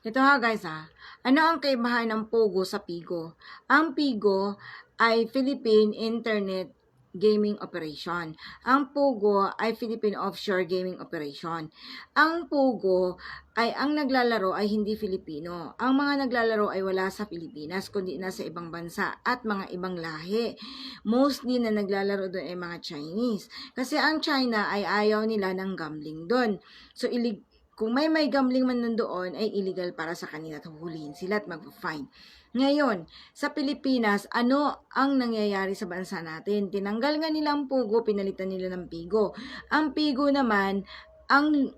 Ito ha guys ha. Ano ang kaibahan ng Pogo sa Pigo? Ang Pigo ay Philippine Internet Gaming Operation. Ang Pogo ay Philippine Offshore Gaming Operation. Ang Pogo ay ang naglalaro ay hindi Filipino. Ang mga naglalaro ay wala sa Pilipinas kundi nasa ibang bansa at mga ibang lahi. Mostly na naglalaro doon ay mga Chinese. Kasi ang China ay ayaw nila ng gambling doon. So kung may gambling man nandoon, ay illegal para sa kanila at huhulihin sila at mag-fine. Ngayon, sa Pilipinas, ano ang nangyayari sa bansa natin? Tinanggal nga nila ang Pugo, pinalitan nila ng Pigo. Ang Pigo naman, ang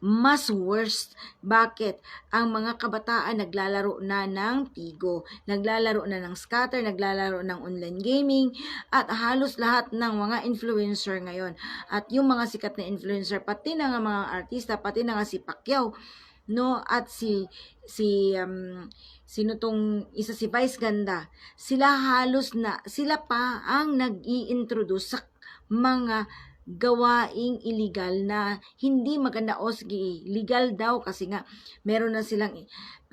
mas worst. Bakit? Ang mga kabataan naglalaro na ng Pigo, naglalaro na ng scatter, naglalaro ng online gaming, at halos lahat ng mga influencer ngayon. At yung mga sikat na influencer, pati na nga mga artista, pati na nga si Pacquiao, no, at sino tong isa, si Vice Ganda, sila pa ang nag-i-introduce sa mga gawaing illegal na hindi maganda. O sige, legal daw kasi nga meron na silang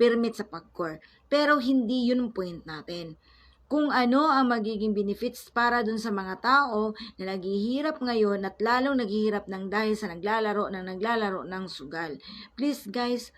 permit sa PAGCOR. Pero hindi yun ang point natin. Kung ano ang magiging benefits para dun sa mga tao na naghihirap ngayon at lalong naghihirap ng dahil sa naglalaro ng sugal. Please guys,